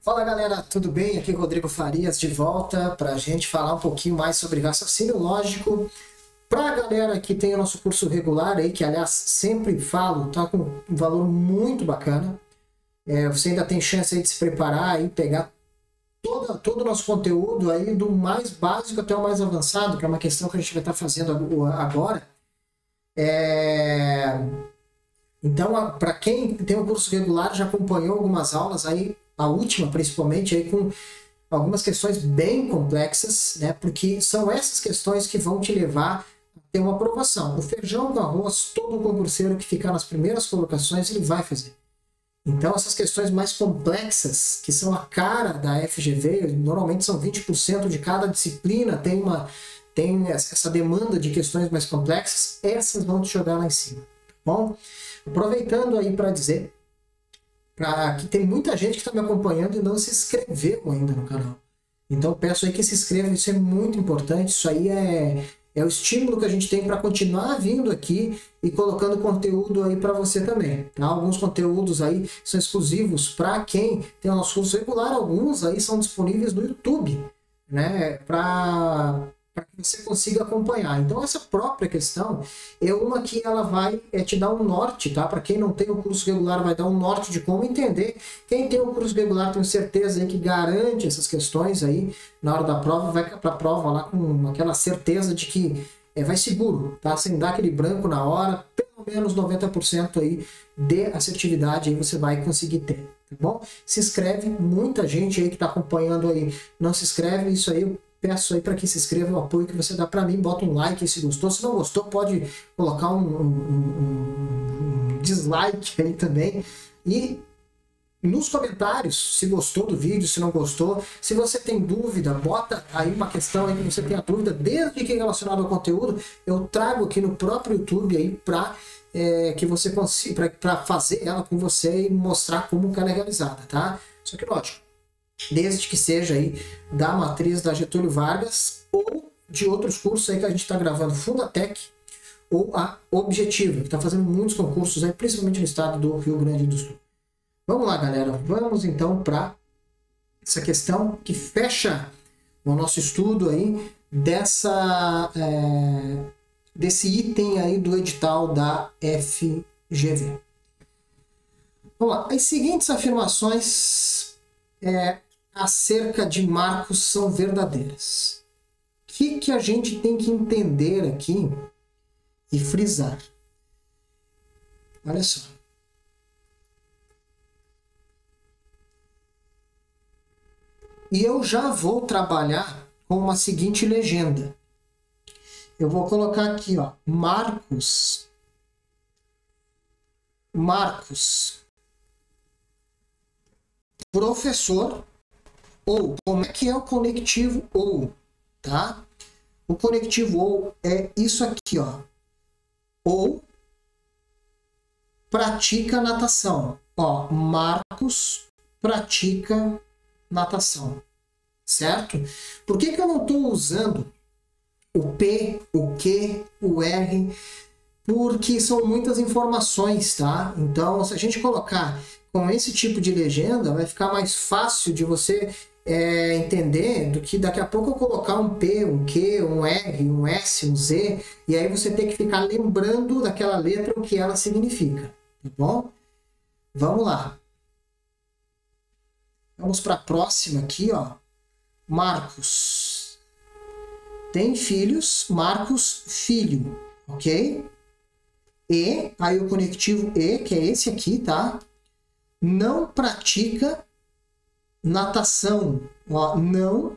Fala galera, tudo bem? Aqui é o Rodrigo Farias de volta para a gente falar um pouquinho mais sobre raciocínio lógico. Para a galera que tem o nosso curso regular aí, que aliás sempre falo, tá com um valor muito bacana. Você ainda tem chance aí de se preparar e pegar todo o nosso conteúdo aí, do mais básico até o mais avançado, que é uma questão que a gente vai estar fazendo agora. Então, para quem tem o curso regular, já acompanhou algumas aulas aí, a última principalmente, aí com algumas questões bem complexas, né? Porque são essas questões que vão te levar a ter uma aprovação. O feijão com arroz, todo concurseiro que ficar nas primeiras colocações, ele vai fazer. Então, essas questões mais complexas, que são a cara da FGV, normalmente são 20% de cada disciplina, tem essa demanda de questões mais complexas, essas vão te jogar lá em cima, tá bom? Aproveitando aí para dizer que tem muita gente que está me acompanhando e não se inscreveu ainda no canal. Então peço aí que se inscrevam, isso é muito importante, isso aí é o estímulo que a gente tem para continuar vindo aqui e colocando conteúdo aí para você também. Tá? Alguns conteúdos aí são exclusivos para quem tem o nosso curso regular, alguns aí são disponíveis no YouTube, né? Para que você consiga acompanhar. Então essa própria questão é uma que ela vai te dar um norte, tá? Para quem não tem o curso regular, vai dar um norte de como entender. Quem tem o curso regular, tenho certeza aí que garante essas questões aí na hora da prova, vai para a prova lá com aquela certeza de que vai seguro, tá? Sem dar aquele branco na hora, pelo menos 90% aí de assertividade aí você vai conseguir ter, tá bom? Se inscreve, muita gente aí que está acompanhando aí não se inscreve, isso aí eu peço aí para que se inscreva, o apoio que você dá para mim, bota um like se gostou, se não gostou pode colocar um dislike aí também, e nos comentários se gostou do vídeo, se não gostou, se você tem dúvida, bota aí uma questão aí que você tenha dúvida, desde que relacionado ao conteúdo, eu trago aqui no próprio YouTube aí para que você consiga, para fazer ela com você e mostrar como que ela é realizada, tá? Só que lógico, desde que seja aí da matriz da Getúlio Vargas ou de outros cursos aí que a gente está gravando, Fundatec ou a Objetivo, que está fazendo muitos concursos aí, principalmente no estado do Rio Grande do Sul. Vamos lá, galera, vamos então para essa questão que fecha o nosso estudo aí desse item aí do edital da FGV. Vamos lá, as seguintes afirmações acerca de Marcos são verdadeiras. O que a gente tem que entender aqui e frisar? Olha só. E eu já vou trabalhar com uma seguinte legenda. Eu vou colocar aqui, ó, Marcos, professor, ou como é que é o conectivo ou, tá? O conectivo ou é isso aqui, ó. Ou pratica natação. Ó, Marcos pratica natação, certo? Por que eu não estou usando o P, o Q, o R? Porque são muitas informações, tá? Então, se a gente colocar com esse tipo de legenda, vai ficar mais fácil de você entender do que daqui a pouco eu colocar um P, um Q, um R, um S, um Z, e aí você tem que ficar lembrando daquela letra o que ela significa, tá bom? Vamos lá. Vamos para a próxima aqui, ó. Marcos. Tem filhos, Marcos, filho, ok? E, aí o conectivo E, que é esse aqui, tá? Não pratica natação, ó, não,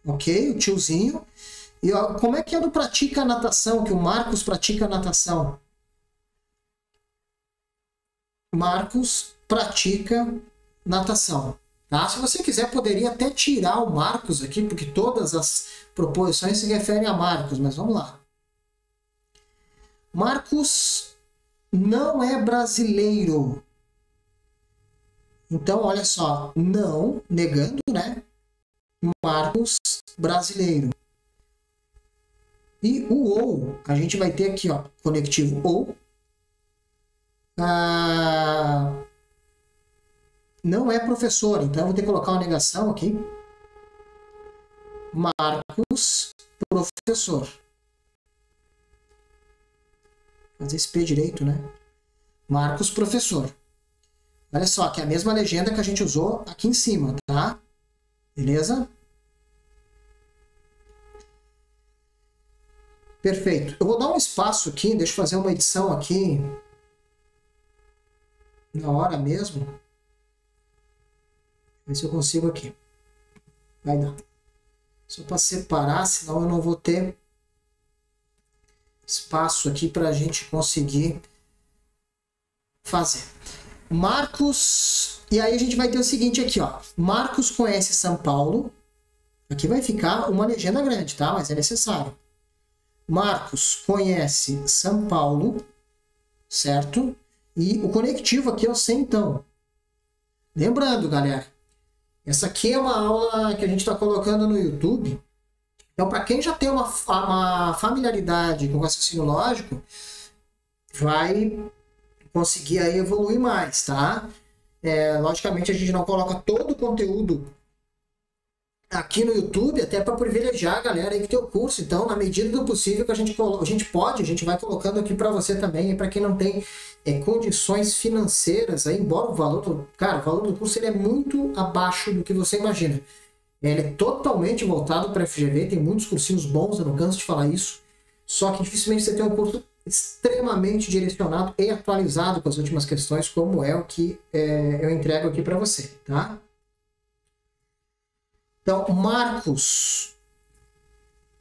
ok? O tiozinho. E ó, como é que é do pratica natação, que o Marcos pratica natação? Marcos pratica natação, tá? Se você quiser, poderia até tirar o Marcos aqui, porque todas as proposições se referem a Marcos, mas vamos lá. Marcos não é brasileiro. Então, olha só, não, negando, né? Marcos brasileiro. E o ou, a gente vai ter aqui, ó, conectivo ou. não é professor, então eu vou ter que colocar uma negação aqui. Marcos, professor. Fazer esse P direito, né? Marcos, professor. Olha só, que é a mesma legenda que a gente usou aqui em cima, tá? Beleza? Perfeito. Eu vou dar um espaço aqui, deixa eu fazer uma edição aqui na hora mesmo. Ver se eu consigo aqui. Vai dar. Só para separar, senão eu não vou ter espaço aqui para a gente conseguir fazer. Marcos, e aí a gente vai ter o seguinte aqui, ó. Marcos conhece São Paulo. Aqui vai ficar uma legenda grande, tá? Mas é necessário. Marcos conhece São Paulo, certo? E o conectivo aqui é o sem então. Lembrando, galera, essa aqui é uma aula que a gente está colocando no YouTube. Então, para quem já tem uma familiaridade com o raciocínio lógico, vai conseguir aí evoluir mais, tá? Logicamente, a gente não coloca todo o conteúdo aqui no YouTube, até para privilegiar a galera aí que tem o curso. Então, na medida do possível que a gente vai colocando aqui para você também, e para quem não tem condições financeiras, aí, embora o valor do curso ele é muito abaixo do que você imagina. Ele é totalmente voltado para a FGV, tem muitos cursinhos bons, eu não canso de falar isso, só que dificilmente você tem um curso extremamente direcionado e atualizado com as últimas questões, como é o que eu entrego aqui para você, tá? Então, Marcos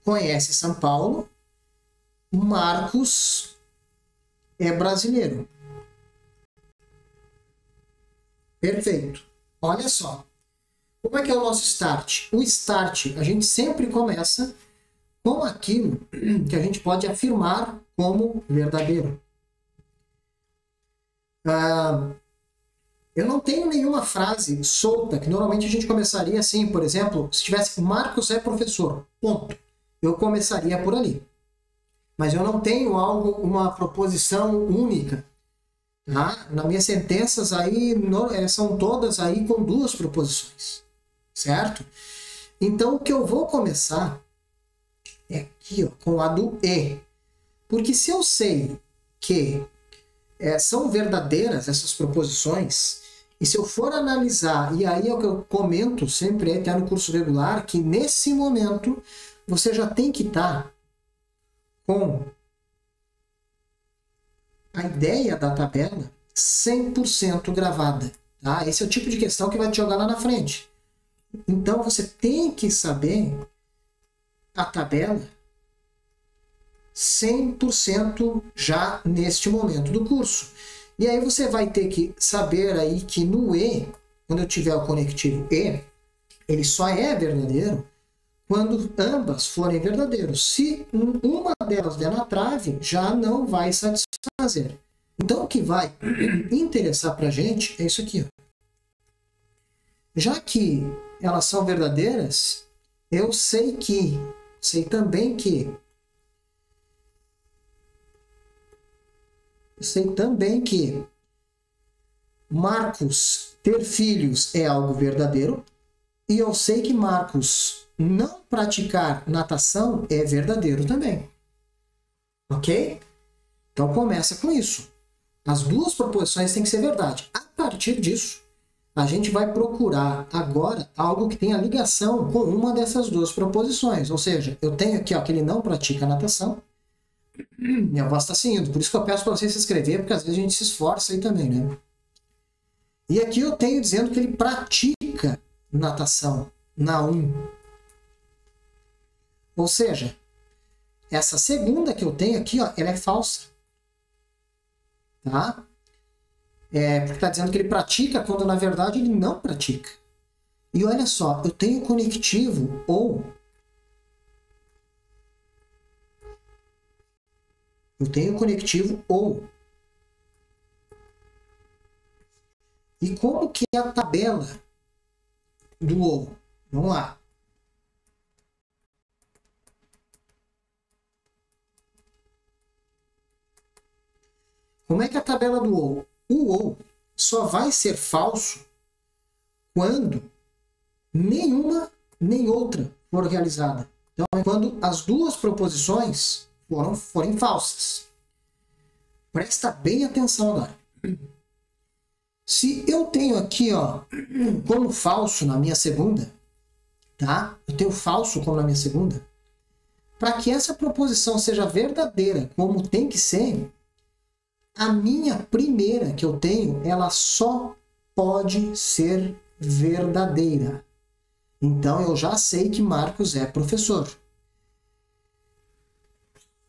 conhece São Paulo. Marcos é brasileiro. Perfeito. Olha só. Como é que é o nosso start? O start, a gente sempre começa com aquilo que a gente pode afirmar como verdadeiro. Eu não tenho nenhuma frase solta, que normalmente a gente começaria assim, por exemplo, se tivesse Marcos é professor, ponto. Eu começaria por ali. Mas eu não tenho uma proposição única. Tá? Nas minhas sentenças aí, são todas aí com duas proposições. Certo? Então, o que eu vou começar é aqui, ó, com a do E. Porque se eu sei que são verdadeiras essas proposições, e se eu for analisar, e aí é o que eu comento sempre até no curso regular, que nesse momento você já tem que estar com a ideia da tabela 100% gravada. Tá? Esse é o tipo de questão que vai te jogar lá na frente. Então você tem que saber a tabela 100% já neste momento do curso. E aí você vai ter que saber aí que no E, quando eu tiver o conectivo E, ele só é verdadeiro quando ambas forem verdadeiros. Se uma delas der na trave, já não vai satisfazer. Então o que vai interessar para a gente é isso aqui. Ó. Já que elas são verdadeiras, eu sei também que Marcos ter filhos é algo verdadeiro, e eu sei que Marcos não praticar natação é verdadeiro também. Ok? Então começa com isso. As duas proposições têm que ser verdade. A partir disso, a gente vai procurar agora algo que tenha ligação com uma dessas duas proposições. Ou seja, eu tenho aqui ó, que ele não pratica natação. Minha voz está seguindo, por isso que eu peço para você se inscrever, porque às vezes a gente se esforça aí também, né? E aqui eu tenho dizendo que ele pratica natação na 1. Ou seja, essa segunda que eu tenho aqui, ó, ela é falsa. Tá? Porque está dizendo que ele pratica, quando na verdade ele não pratica. E olha só, eu tenho conectivo ou. Eu tenho conectivo ou. E como que é a tabela do ou? Vamos lá. Como é que é a tabela do ou? O ou só vai ser falso quando nenhuma nem outra for realizada. Então, é quando as duas proposições forem falsas. Presta bem atenção agora. Se eu tenho aqui, ó, como falso na minha segunda, tá? Eu tenho falso como na minha segunda. Para que essa proposição seja verdadeira, como tem que ser, a minha primeira que eu tenho, ela só pode ser verdadeira. Então, eu já sei que Marcos é professor.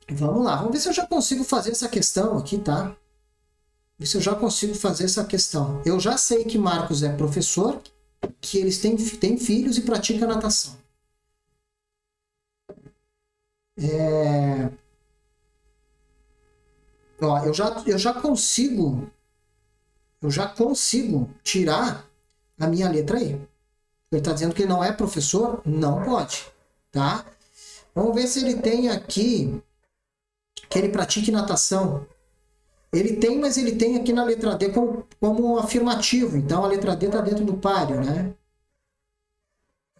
Vamos lá, vamos ver se eu já consigo fazer essa questão aqui, tá? Ver se eu já consigo fazer essa questão. Eu já sei que Marcos é professor, que eles têm filhos e praticam natação. Ó, eu já consigo tirar a minha letra E. Ele está dizendo que ele não é professor? Não pode, tá? Vamos ver se ele tem aqui que ele pratique natação. Ele tem, mas ele tem aqui na letra D como afirmativo. Então a letra D está dentro do páreo, né?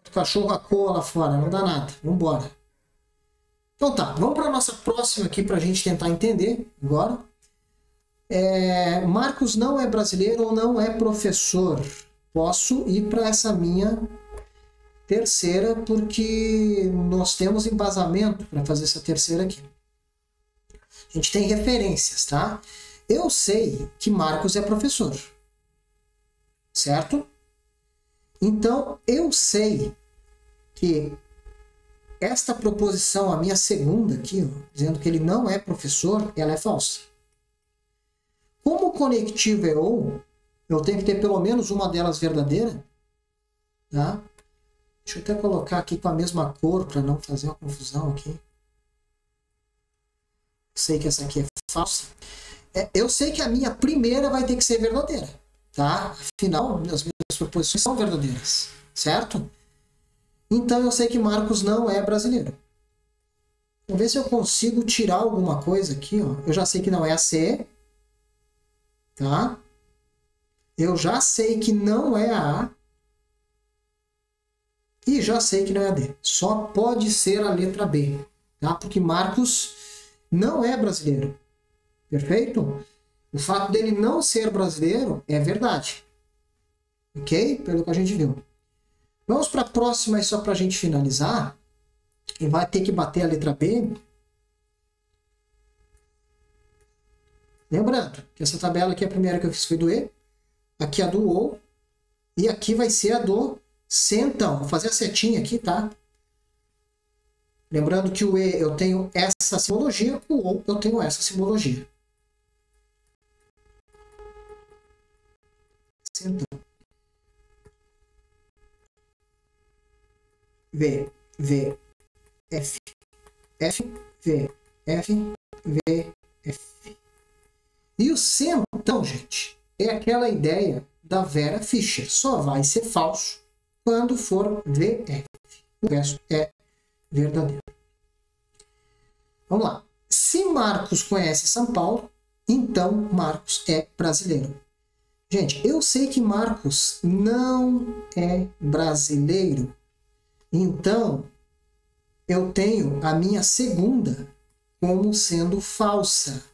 O cachorro acoa lá fora, não dá nada. Vamos embora. Então tá, vamos para a nossa próxima aqui para a gente tentar entender agora. Marcos não é brasileiro ou não é professor? Posso ir para essa minha terceira, porque nós temos embasamento para fazer essa terceira aqui. A gente tem referências, tá? Eu sei que Marcos é professor, certo? Então, eu sei que esta proposição, a minha segunda aqui, ó, dizendo que ele não é professor, ela é falsa. Como o conectivo é ou, eu tenho que ter pelo menos uma delas verdadeira, tá? Deixa eu até colocar aqui com a mesma cor para não fazer uma confusão aqui. Sei que essa aqui é falsa. Eu sei que a minha primeira vai ter que ser verdadeira, tá? Afinal, as minhas proposições são verdadeiras, certo? Então eu sei que Marcos não é brasileiro. Vamos ver se eu consigo tirar alguma coisa aqui, ó. Eu já sei que não é a C, tá? Eu já sei que não é a A. E já sei que não é a D. Só pode ser a letra B, tá? Porque Marcos não é brasileiro. Perfeito? O fato dele não ser brasileiro é verdade. Ok? Pelo que a gente viu. Vamos para a próxima, só para a gente finalizar. E vai ter que bater a letra B. Lembrando que essa tabela aqui, a primeira que eu fiz foi do E. Aqui a do OU. E aqui vai ser a do C, então. Vou fazer a setinha aqui, tá? Lembrando que o E eu tenho essa simbologia, o OU eu tenho essa simbologia. Então. V, V, F, F, V, F, V, F. E o C, então, gente, é aquela ideia da Vera Fischer. Só vai ser falso quando for VF. O resto é verdadeiro. Vamos lá. Se Marcos conhece São Paulo, então Marcos é brasileiro. Gente, eu sei que Marcos não é brasileiro. Então, eu tenho a minha segunda como sendo falsa.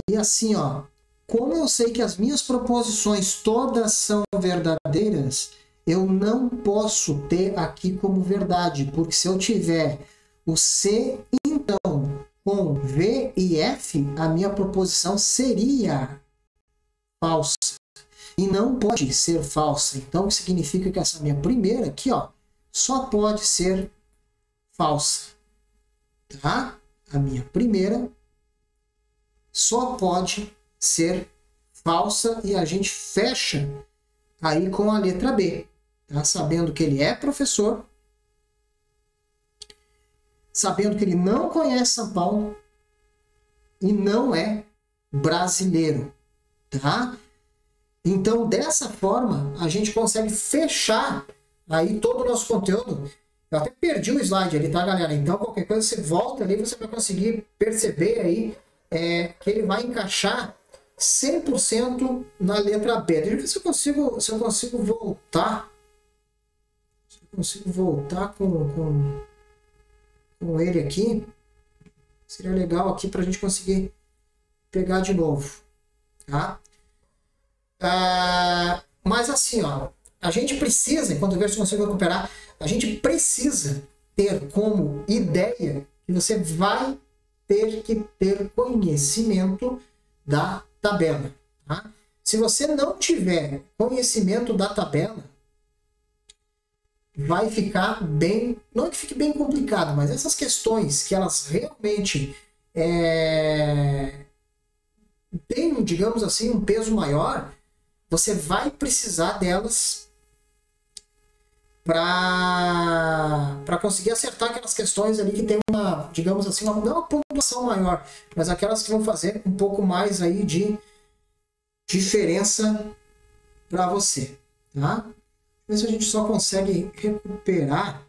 E assim, ó, como eu sei que as minhas proposições todas são verdadeiras, eu não posso ter aqui como verdade, porque se eu tiver o C, então, com V e F, a minha proposição seria falsa. E não pode ser falsa. Então, significa que essa minha primeira aqui, ó, só pode ser falsa. Tá? A minha primeira só pode ser falsa e a gente fecha aí com a letra B. Tá? Sabendo que ele é professor, sabendo que ele não conhece São Paulo e não é brasileiro. Tá? Então, dessa forma, a gente consegue fechar aí todo o nosso conteúdo. Eu até perdi o slide ali, tá, galera? Então, qualquer coisa, você volta ali, você vai conseguir perceber aí que ele vai encaixar 100% na letra B. Deixa eu ver se eu consigo voltar. Se eu consigo voltar com ele aqui. Seria legal aqui para a gente conseguir pegar de novo. Tá? Mas assim, ó, a gente precisa, enquanto eu vejo se eu consigo recuperar, a gente precisa ter como ideia que você vai ter que ter conhecimento da tabela. Tá? Se você não tiver conhecimento da tabela, vai ficar bem, não é que fique bem complicado, mas essas questões que elas realmente têm, digamos assim, um peso maior, você vai precisar delas para conseguir acertar aquelas questões ali que tem uma, digamos assim, não uma pontuação maior, mas aquelas que vão fazer um pouco mais aí de diferença para você, tá? Ver se a gente só consegue recuperar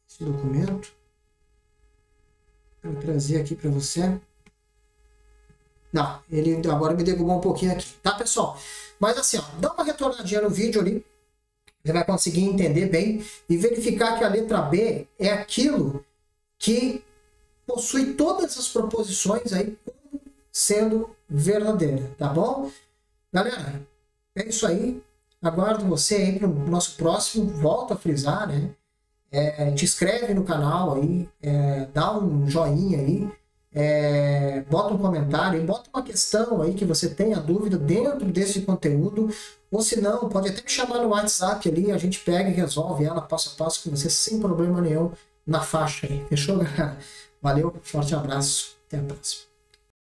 esse documento para trazer aqui para você. Não, ele agora me derrubou um pouquinho aqui, tá, pessoal? Mas assim, ó, dá uma retornadinha no vídeo ali, você vai conseguir entender bem e verificar que a letra B é aquilo que possui todas as proposições aí sendo verdadeira, tá bom? Galera, é isso aí. Aguardo você aí para o nosso próximo. Volto a frisar, né? Te inscreve no canal aí, dá um joinha aí, bota um comentário, bota uma questão aí que você tenha dúvida dentro desse conteúdo, ou se não, pode até me chamar no WhatsApp ali, a gente pega e resolve ela passo a passo com você sem problema nenhum na faixa aí. Fechou, galera? Valeu, forte abraço, até a próxima.